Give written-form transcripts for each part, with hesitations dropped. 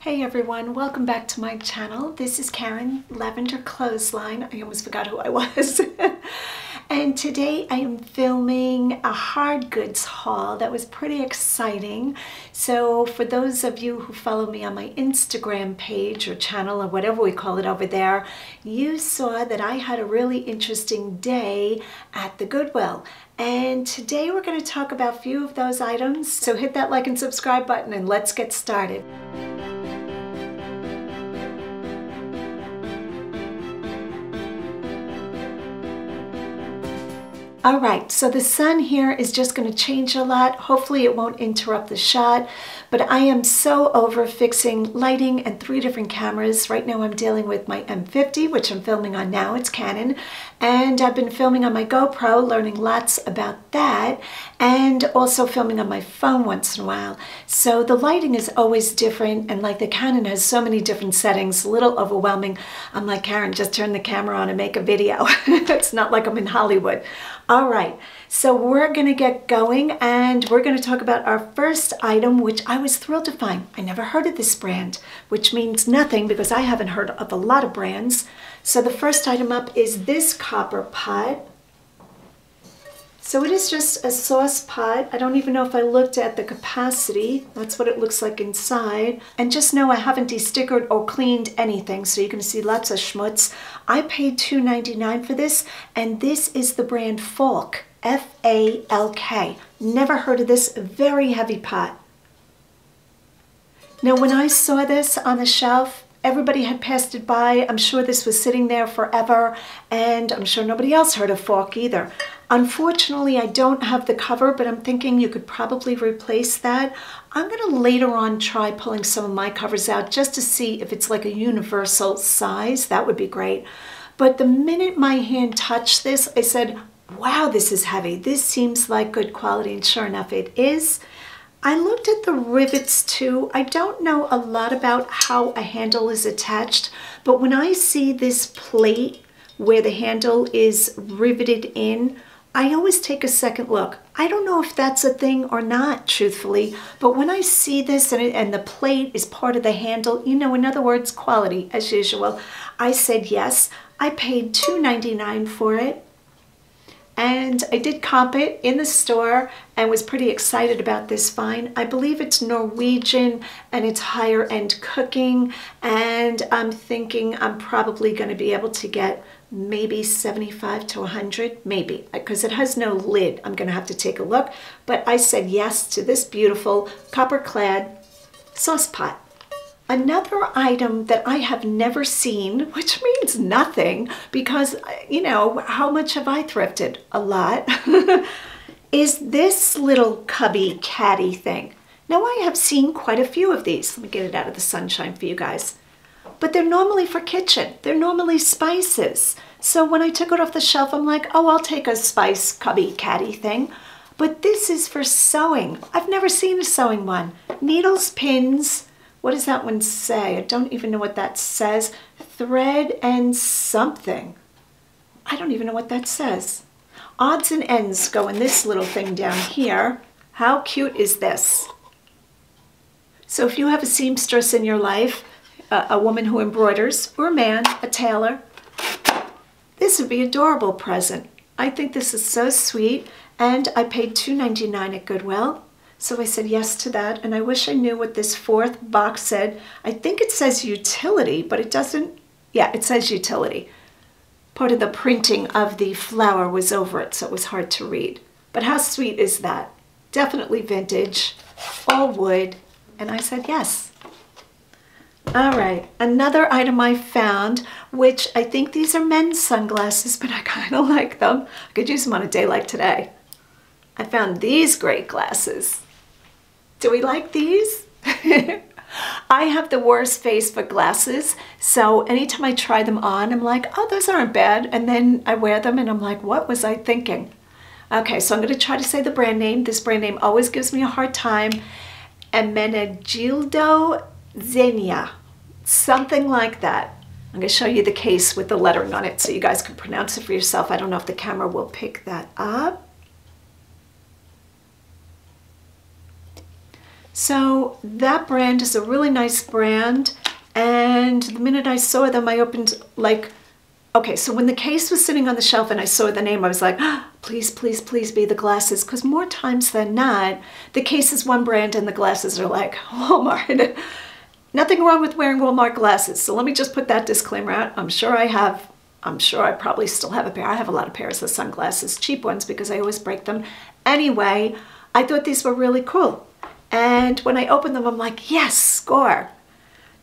Hey everyone, welcome back to my channel. This is Karen, Lavenderclothesline. I almost forgot who I was. And today I am filming a hard goods haul that was pretty exciting. So for those of you who follow me on my Instagram page or channel or whatever we call it over there, you saw that I had a really interesting day at the Goodwill. And today we're going to talk about a few of those items. So hit that like and subscribe button and let's get started. All right, so the sun here is just going to change a lot. Hopefully it won't interrupt the shot, but I am so over fixing lighting and 3 different cameras. Right now I'm dealing with my M50, which I'm filming on now, it's Canon, and I've been filming on my GoPro, learning lots about that, and also filming on my phone once in a while. So the lighting is always different, and like the Canon has so many different settings, a little overwhelming. I'm like, Karen, just turn the camera on and make a video. It's not like I'm in Hollywood. All right, so we're gonna get going and we're gonna talk about our first item, which I was thrilled to find. I never heard of this brand, which means nothing because I haven't heard of a lot of brands. So the first item up is this copper pot. So it is just a sauce pot. I don't even know if I looked at the capacity. That's what it looks like inside. And just know I haven't de-stickered or cleaned anything, so you're gonna see lots of schmutz. I paid $2.99 for this, and this is the brand Falk, F-A-L-K. Never heard of this, very heavy pot. Now when I saw this on the shelf, everybody had passed it by. I'm sure this was sitting there forever, and I'm sure nobody else heard of Falk either. Unfortunately, I don't have the cover, but I'm thinking you could probably replace that. I'm going to later on try pulling some of my covers out just to see if it's like a universal size. That would be great. But the minute my hand touched this, I said, wow, this is heavy. This seems like good quality, and sure enough, it is. I looked at the rivets too. I don't know a lot about how a handle is attached, but when I see this plate where the handle is riveted in, I always take a second look. I don't know if that's a thing or not, truthfully, but when I see this and the plate is part of the handle, you know, in other words, quality as usual, I said yes. I paid $2.99 for it. And I did comp it in the store and was pretty excited about this find. I believe it's Norwegian and it's higher end cooking, and I'm thinking I'm probably going to be able to get maybe 75 to 100, maybe, because it has no lid. I'm going to have to take a look, but I said yes to this beautiful copper clad sauce pot. Another item that I have never seen, which means nothing because, you know, how much have I thrifted? A lot. Is this little cubby caddy thing. Now I have seen quite a few of these. Let me get it out of the sunshine for you guys. But they're normally for kitchen. They're normally spices. So when I took it off the shelf, I'm like, oh, I'll take a spice cubby caddy thing. But this is for sewing. I've never seen a sewing one. Needles, pins. What does that one say? I don't even know what that says. Thread and something. I don't even know what that says. Odds and ends go in this little thing down here. How cute is this? So if you have a seamstress in your life, a woman who embroiders, or a man, a tailor, this would be an adorable present. I think this is so sweet, and I paid $2.99 at Goodwill. So I said yes to that, and I wish I knew what this 4th box said. I think it says utility, but it doesn't. Yeah, it says utility. Part of the printing of the flower was over it, so it was hard to read. But how sweet is that? Definitely vintage, all wood, and I said yes. All right, another item I found, which I think these are men's sunglasses, but I kind of like them. I could use them on a day like today. I found these great glasses. Do we like these? I have the worst face for glasses, so anytime I try them on, I'm like, oh, those aren't bad, and then I wear them and I'm like, what was I thinking? Okay, so I'm going to try to say the brand name. This brand name always gives me a hard time. Xenia, something like that. I'm going to show you the case with the lettering on it so you guys can pronounce it for yourself. I don't know if the camera will pick that up. So that brand is a really nice brand. And the minute I saw them, I opened like, okay, so when the case was sitting on the shelf and I saw the name, I was like, oh, please, please, please be the glasses. Because more times than not, the case is one brand and the glasses are like Walmart. Nothing wrong with wearing Walmart glasses. So let me just put that disclaimer out. I'm sure I probably still have a pair. I have a lot of pairs of sunglasses, cheap ones, because I always break them. Anyway, I thought these were really cool. And when I opened them, I'm like, yes, score.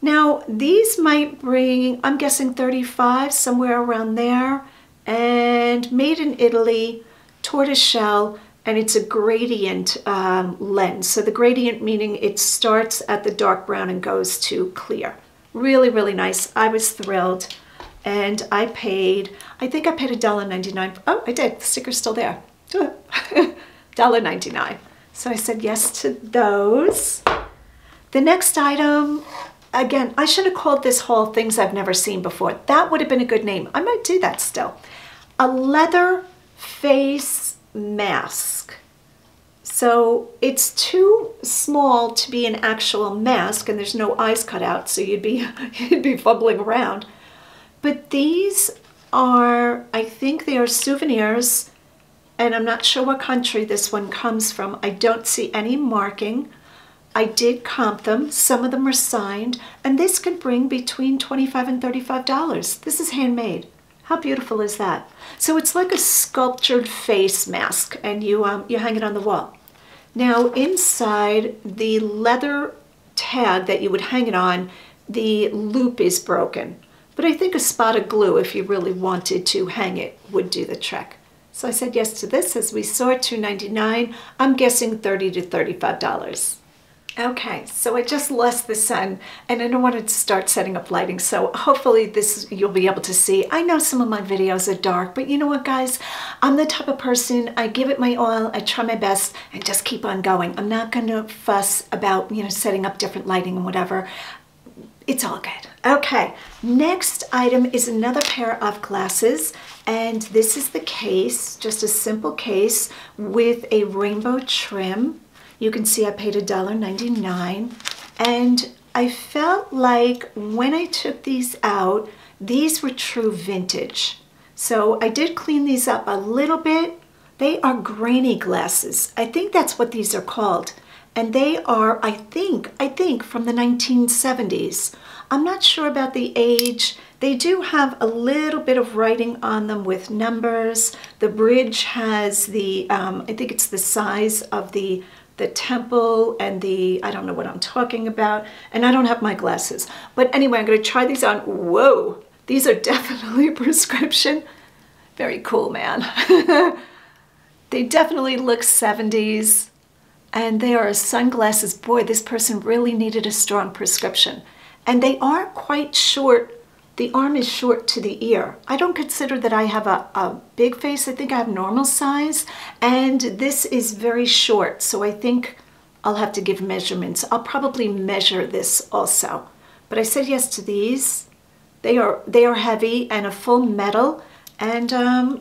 Now, these might bring, I'm guessing 35, somewhere around there, and made in Italy, tortoiseshell, and it's a gradient lens. So the gradient meaning it starts at the dark brown and goes to clear. Really, really nice. I was thrilled, and I think I paid $1.99. Oh, I did. The sticker's still there. $1.99. So I said yes to those. The next item, again, I should have called this haul Things I've Never Seen Before. That would have been a good name. I might do that still. A leather face mask. So it's too small to be an actual mask, and there's no eyes cut out, so you'd be fumbling around. But these are, I think they are souvenirs, and I'm not sure what country this one comes from. I don't see any marking. I did comp them. Some of them are signed, and this could bring between $25 and $35. This is handmade. How beautiful is that? So it's like a sculptured face mask, and you hang it on the wall. Now inside the leather tag that you would hang it on, the loop is broken. But I think a spot of glue, if you really wanted to hang it, would do the trick. So I said yes to this. As we saw, $2.99. I'm guessing $30 to $35. Okay, so I just lost the sun, and I don't want to start setting up lighting, so hopefully you'll be able to see. I know some of my videos are dark, but you know what, guys? I'm the type of person, I give it my all, I try my best, and just keep on going. I'm not going to fuss about, setting up different lighting and whatever. It's all good. Okay, next item is another pair of glasses, and this is the case, just a simple case with a rainbow trim. You can see I paid $1.99, and I felt like when I took these out, these were true vintage. So I did clean these up a little bit. They are granny glasses. I think that's what these are called. And they are, I think from the 1970s. I'm not sure about the age. They do have a little bit of writing on them with numbers. The bridge has the, I think it's the size of the temple and I don't know what I'm talking about, and I don't have my glasses. But anyway, I'm going to try these on. Whoa, these are definitely prescription. Very cool, man. They definitely look 70s, and they are sunglasses. Boy, this person really needed a strong prescription. And they are quite short. The arm is short to the ear. I don't consider that I have a big face. I think I have normal size, and this is very short, so I think I'll have to give measurements. I'll probably measure this also. But I said yes to these. They are heavy and a full metal, and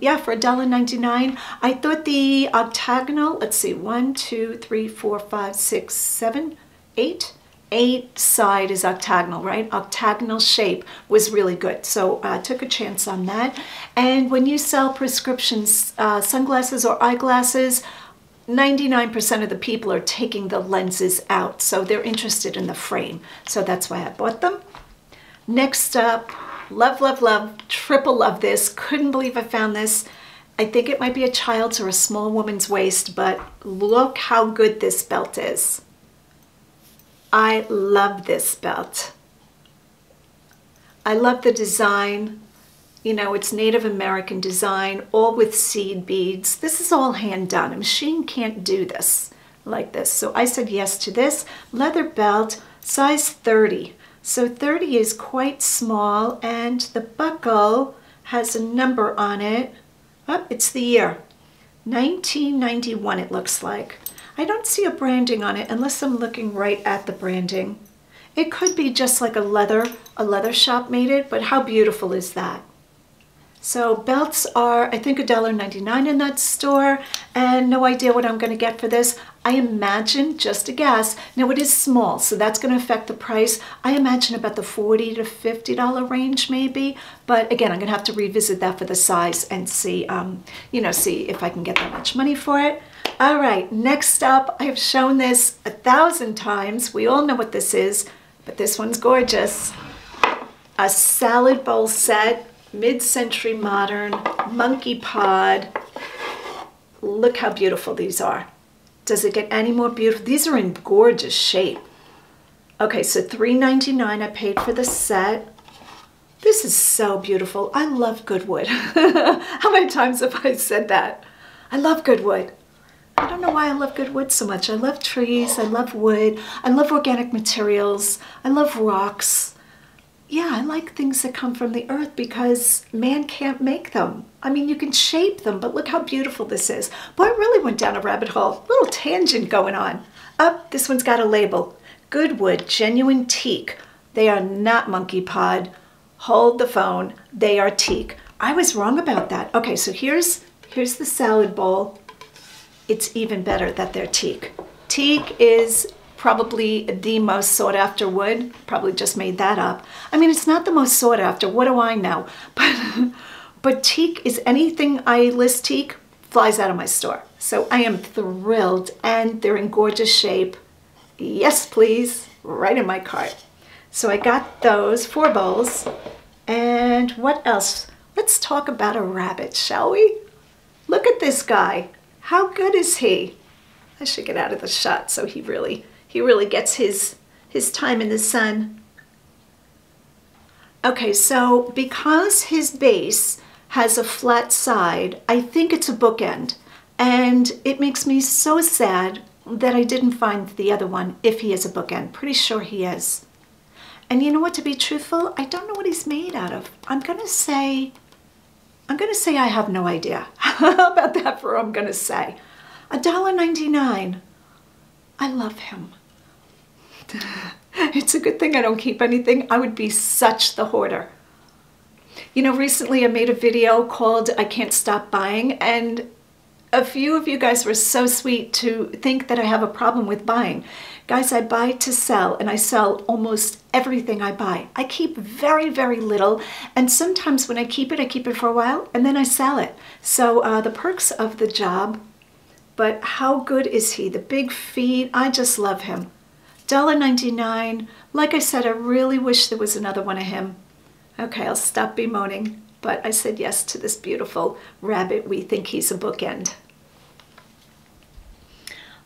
yeah, for $1.99. I thought the octagonal, let's see, 1, 2, 3, 4, 5, 6, 7, 8. 8 side is octagonal, right? Octagonal shape was really good. So I took a chance on that. And when you sell prescriptions, sunglasses or eyeglasses, 99% of the people are taking the lenses out. So they're interested in the frame. So that's why I bought them. Next up, love, love, love, triple love this. Couldn't believe I found this. I think it might be a child's or a small woman's waist, but look how good this belt is. I love this belt. I love the design. It's Native American design, all with seed beads. This is all hand done. A machine can't do this like this. So I said yes to this. Leather belt, size 30. So 30 is quite small, and the buckle has a number on it. Oh, it's the year. 1991 it looks like. I don't see a branding on it unless I'm looking right at the branding. It could be just like a leather shop made it, but how beautiful is that? So belts are, I think, $1.99 in that store, and no idea what I'm going to get for this. I imagine, just a guess, now it is small, so that's going to affect the price. I imagine about the $40 to $50 range maybe, but again, I'm going to have to revisit that for the size and see, see if I can get that much money for it. All right, next up, I have shown this 1,000 times. We all know what this is, but this one's gorgeous. A salad bowl set. Mid-century modern, monkey pod. Look how beautiful these are. Does it get any more beautiful? These are in gorgeous shape. Okay, so $3.99 I paid for the set. This is so beautiful. I love Goodwood. How many times have I said that? I love Goodwood. I don't know why I love Goodwood so much. I love trees, I love wood, I love organic materials, I love rocks. Yeah, I like things that come from the earth because man can't make them. I mean, you can shape them, but look how beautiful this is. Boy, I really went down a rabbit hole. Little tangent going on. Oh, this one's got a label. Goodwood, genuine teak. They are not monkey pod. Hold the phone. They are teak. I was wrong about that. Okay, so here's the salad bowl. It's even better that they're teak. Teak is probably the most sought after wood. Probably just made that up. I mean, it's not the most sought after. What do I know? But teak is anything I list teak flies out of my store. So I am thrilled, and they're in gorgeous shape. Yes, please, right in my cart. So I got those 4 bowls. And what else? Let's talk about a rabbit, shall we? Look at this guy. How good is he? I should get out of the shot so he really gets his time in the sun. Okay, so because his base has a flat side, I think it's a bookend. And it makes me so sad that I didn't find the other one if he is a bookend. Pretty sure he is. And you know what, to be truthful, I don't know what he's made out of. I'm gonna say I have no idea. How about that for what I'm gonna say? $1.99. I love him. It's a good thing I don't keep anything. I would be such the hoarder. You know, recently I made a video called I Can't Stop Buying, and a few of you guys were so sweet to think that I have a problem with buying. Guys, I buy to sell, and I sell almost everything I buy. I keep very, very little, and sometimes when I keep it for a while, and then I sell it. So the perks of the job, but how good is he? The big feet, I just love him. $1.99. Like I said, I really wish there was another one of him. Okay, I'll stop bemoaning, but I said yes to this beautiful rabbit. We think he's a bookend.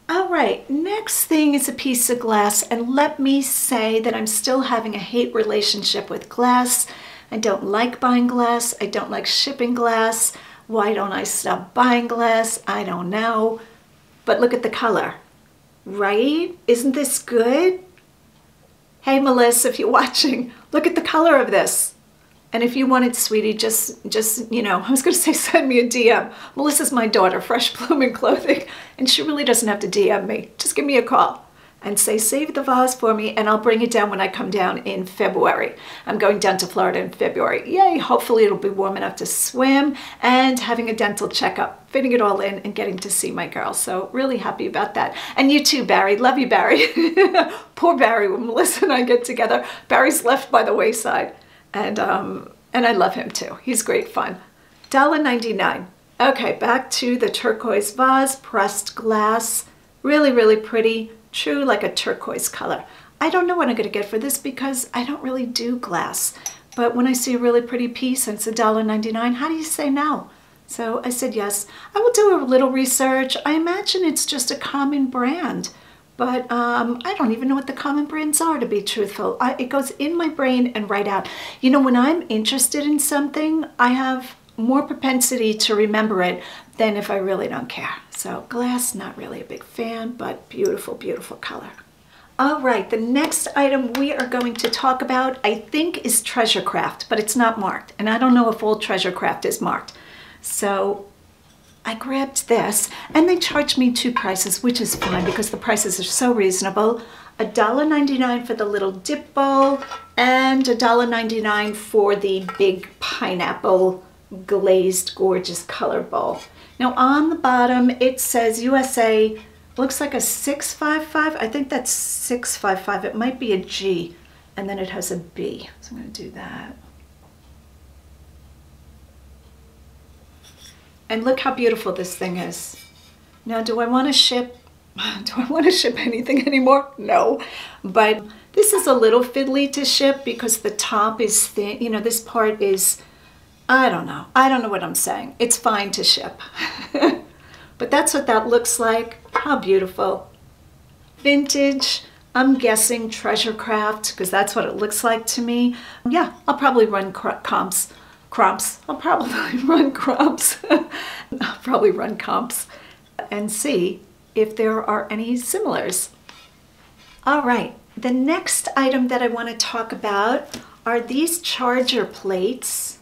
All right, next thing is a piece of glass, and let me say that I'm still having a hate relationship with glass. I don't like buying glass. I don't like shipping glass. Why don't I stop buying glass? I don't know. But look at the color. Right? Isn't this good? Hey, Mellissa, if you're watching, look at the color of this. And if you wanted, sweetie, just you know, I was going to say send me a DM. Melissa's my daughter, Freshbloominclothing, and she really doesn't have to DM me. Just give me a call and say, save the vase for me, and I'll bring it down when I come down in February. I'm going down to Florida in February. Yay, hopefully it'll be warm enough to swim, and having a dental checkup, fitting it all in and getting to see my girl. So really happy about that. And you too, Barry. Love you, Barry. Poor Barry, when Melissa and I get together, Barry's left by the wayside. And I love him too. He's great fun. $1.99. Okay, back to the turquoise vase, pressed glass. Really, really pretty. True, like a turquoise color. I don't know what I'm going to get for this because I don't really do glass. But when I see a really pretty piece and it's $1.99, how do you say no? So I said yes. I will do a little research. I imagine it's just a common brand. But I don't even know what the common brands are, to be truthful. It goes in my brain and right out. You know, when I'm interested in something, I have more propensity to remember it than if I really don't care. So glass, not really a big fan, but beautiful, beautiful color. All right, the next item we are going to talk about, I think, is Treasure Craft, but it's not marked. And I don't know if all Treasure Craft is marked. So I grabbed this, and they charged me 2 prices, which is fine because the prices are so reasonable. $1.99 for the little dip bowl, and $1.99 for the big pineapple glazed, gorgeous color bowl. Now on the bottom, it says USA, looks like a 655. I think that's 655. It might be a G, and then it has a B. So I'm gonna do that. And look how beautiful this thing is. Now, do I want to ship anything anymore? No, but this is a little fiddly to ship because the top is thin. You know, this part is, I don't know what I'm saying. It's fine to ship. But that's what that looks like. How beautiful. Vintage, I'm guessing treasure craft, because that's what it looks like to me. Yeah, I'll probably run comps. I'll probably run comps. I'll probably run comps and see if there are any similars. All right, the next item that I want to talk about are these charger plates.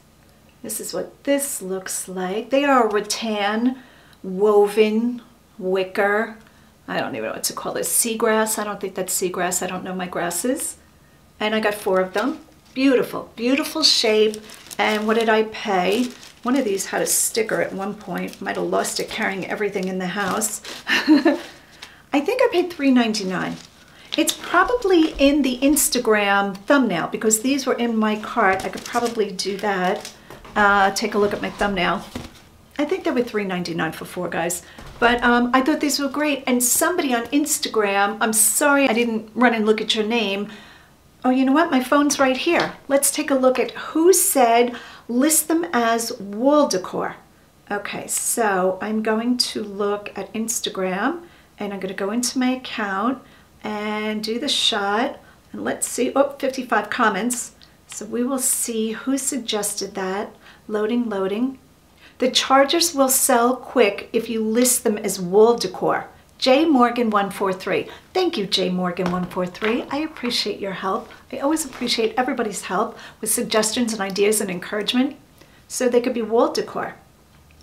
This is what this looks like. They are rattan woven wicker. I don't even know what to call this. Seagrass. I don't think that's seagrass. I don't know my grasses. And I got 4 of them. Beautiful, beautiful shape. And what did I pay? One of these had a sticker at one point. Might have lost it carrying everything in the house. I think I paid $3.99. It's probably in the Instagram thumbnail because these were in my cart. I could probably do that. Take a look at my thumbnail. I think they were $3.99 for 4 guys. But I thought these were great. And somebody on Instagram, I'm sorry I didn't run and look at your name. Oh, you know what? My phone's right here. Let's take a look at who said list them as wall decor. Okay, so I'm going to look at Instagram and I'm going to go into my account and do the shot. And let's see, oh, 55 comments. So we will see who suggested that. Loading, loading. The chargers will sell quick if you list them as wall decor. J Morgan 143. Thank you, J Morgan 143. I appreciate your help. I always appreciate everybody's help with suggestions and ideas and encouragement so they could be wall decor.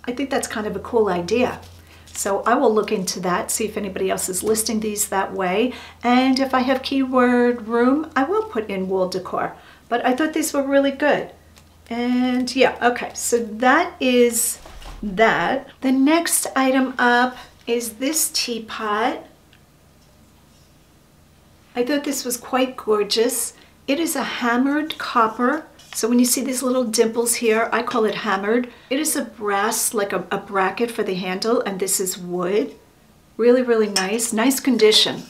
I think that's kind of a cool idea. So I will look into that, see if anybody else is listing these that way. And if I have keyword room, I will put in wall decor. But I thought these were really good. And yeah, okay, so that is that. The next item up is this teapot. I thought this was quite gorgeous. It is a hammered copper. So when you see these little dimples here, I call it hammered. It is a brass, like a bracket for the handle, and this is wood. Really, really nice. Nice condition.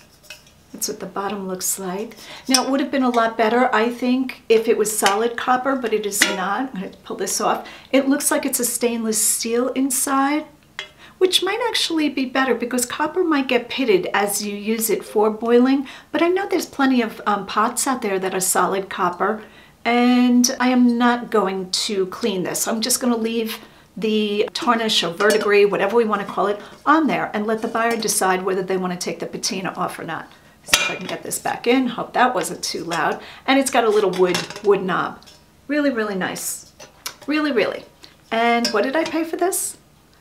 That's what the bottom looks like. Now, it would have been a lot better, I think, if it was solid copper, but it is not. I'm going to pull this off. It looks like it's a stainless steel inside, which might actually be better because copper might get pitted as you use it for boiling. But I know there's plenty of pots out there that are solid copper, and I am not going to clean this. I'm just going to leave the tarnish or verdigris, whatever we want to call it, on there and let the buyer decide whether they want to take the patina off or not. See if I can get this back in. Hope that wasn't too loud. And it's got a little wood knob. Really, really nice. Really, really. And what did I pay for this?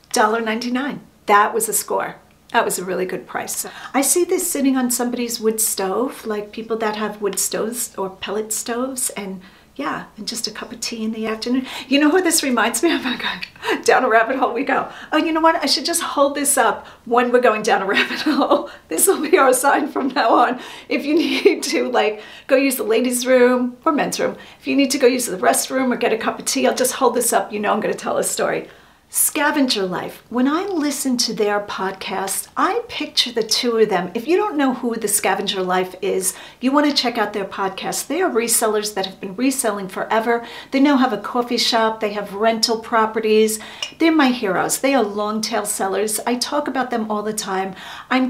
$1.99. That was a score. That was a really good price. I see this sitting on somebody's wood stove, like people that have wood stoves or pellet stoves, and yeah, and just a cup of tea in the afternoon. You know who this reminds me of? Oh God, down a rabbit hole we go. Oh, you know what? I should just hold this up when we're going down a rabbit hole. This will be our sign from now on. If you need to, like, go use the ladies' room or men's room, if you need to go use the restroom or get a cup of tea, I'll just hold this up. You know I'm going to tell a story. Scavenger Life. When I listen to their podcast, I picture the two of them. If you don't know who the Scavenger Life is, you want to check out their podcast. They are resellers that have been reselling forever. They now have a coffee shop. They have rental properties. They're my heroes. They are long tail sellers. I talk about them all the time. I'm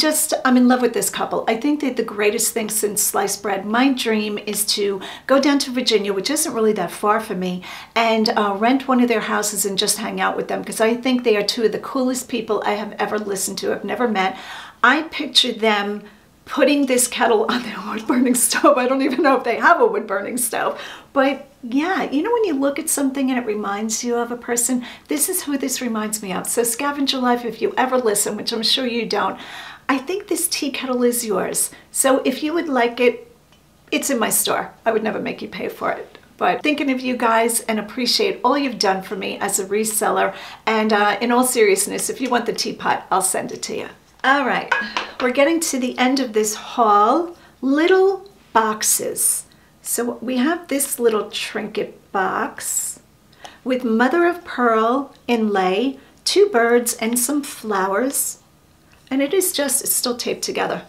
in love with this couple. I think they're the greatest thing since sliced bread. My dream is to go down to Virginia, which isn't really that far from me, and rent one of their houses and just hang out with them, because I think they are two of the coolest people I have ever listened to, I've never met. I picture them putting this kettle on their wood-burning stove. I don't even know if they have a wood-burning stove. But yeah, you know when you look at something and it reminds you of a person? This is who this reminds me of. So Scavenger Life, if you ever listen, which I'm sure you don't, I think this tea kettle is yours. So if you would like it, it's in my store. I would never make you pay for it. But thinking of you guys and appreciate all you've done for me as a reseller. And in all seriousness, if you want the teapot, I'll send it to you. All right, we're getting to the end of this haul. Little boxes. So we have this little trinket box with mother of pearl inlay, 2 birds and some flowers. And it is just, it's still taped together.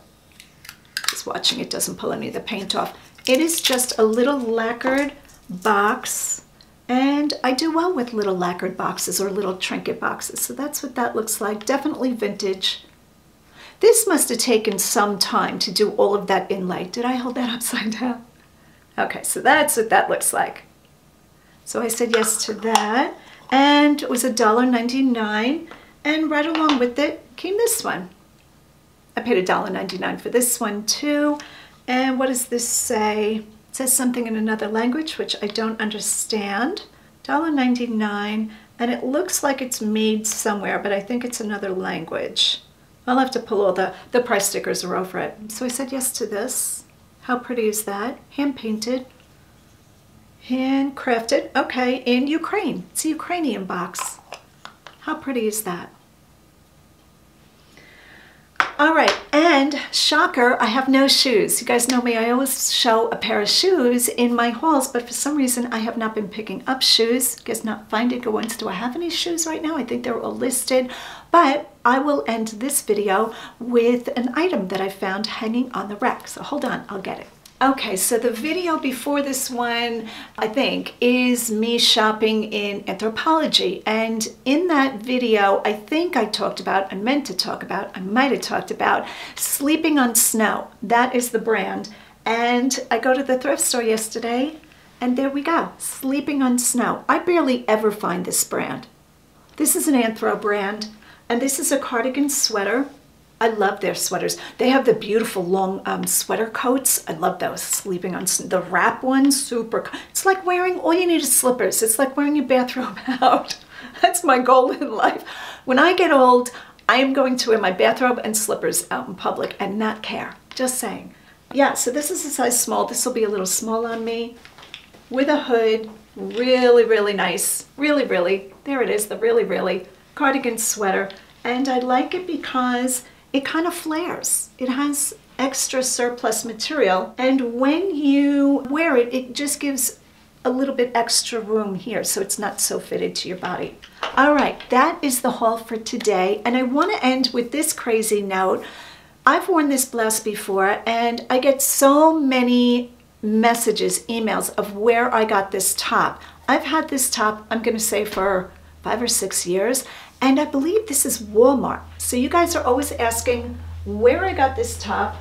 Just watching it doesn't pull any of the paint off. It is just a little lacquered box. And I do well with little lacquered boxes or little trinket boxes. So that's what that looks like. Definitely vintage. This must have taken some time to do all of that inlay. Did I hold that upside down? Okay, so that's what that looks like. So I said yes to that. And it was $1.99. And right along with it came this one. I paid $1.99 for this one too. And what does this say? It says something in another language, which I don't understand. $1.99. And it looks like it's made somewhere, but I think it's another language. I'll have to pull all the price stickers are over it. So I said yes to this. How pretty is that? Hand painted, handcrafted. Okay, in Ukraine. It's a Ukrainian box. How pretty is that? All right, and shocker, I have no shoes. You guys know me, I always show a pair of shoes in my hauls, but for some reason I have not been picking up shoes. Guess not finding good ones. Do I have any shoes right now? I think they're all listed, but I will end this video with an item that I found hanging on the rack. So hold on, I'll get it. Okay, so the video before this one, I think, is me shopping in Anthropologie. And in that video, I think I talked about, I meant to talk about, I might have talked about Sleeping on Snow. That is the brand. And I go to the thrift store yesterday, and there we go, Sleeping on Snow. I barely ever find this brand. This is an Anthro brand, and this is a cardigan sweater. I love their sweaters. They have the beautiful long sweater coats. I love those. Sleeping on the wrap ones, super. It's like wearing, all you need is slippers. It's like wearing your bathrobe out. That's my goal in life. When I get old, I am going to wear my bathrobe and slippers out in public and not care. Just saying. Yeah, so this is a size small. This will be a little small on me with a hood. Really, really nice. Really, really. There it is, the really, really cardigan sweater. And I like it because it kind of flares. It has extra surplus material, and when you wear it, it just gives a little bit extra room here, so it's not so fitted to your body. All right, that is the haul for today, and I want to end with this crazy note. I've worn this blouse before, and I get so many messages, emails of where I got this top. I've had this top, I'm going to say, for 5 or 6 years, and I believe this is Walmart. So you guys are always asking where I got this top.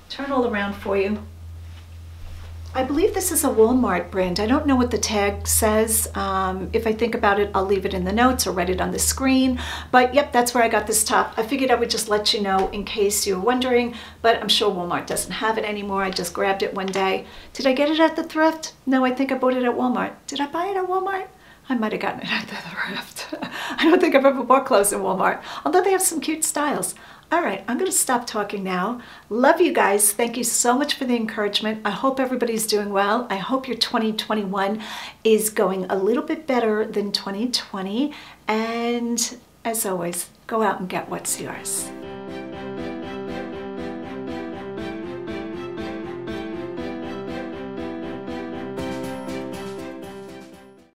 Turn all around for you. I believe this is a Walmart brand. I don't know what the tag says. If I think about it, I'll leave it in the notes or write it on the screen. But yep, that's where I got this top. I figured I would just let you know in case you're wondering, but I'm sure Walmart doesn't have it anymore. I just grabbed it one day. Did I get it at the thrift? No, I think I bought it at Walmart. Did I buy it at Walmart? I might have gotten it at the thrift. I don't think I've ever bought clothes in Walmart, although they have some cute styles. All right, I'm going to stop talking now. Love you guys. Thank you so much for the encouragement. I hope everybody's doing well. I hope your 2021 is going a little bit better than 2020. And as always, go out and get what's yours.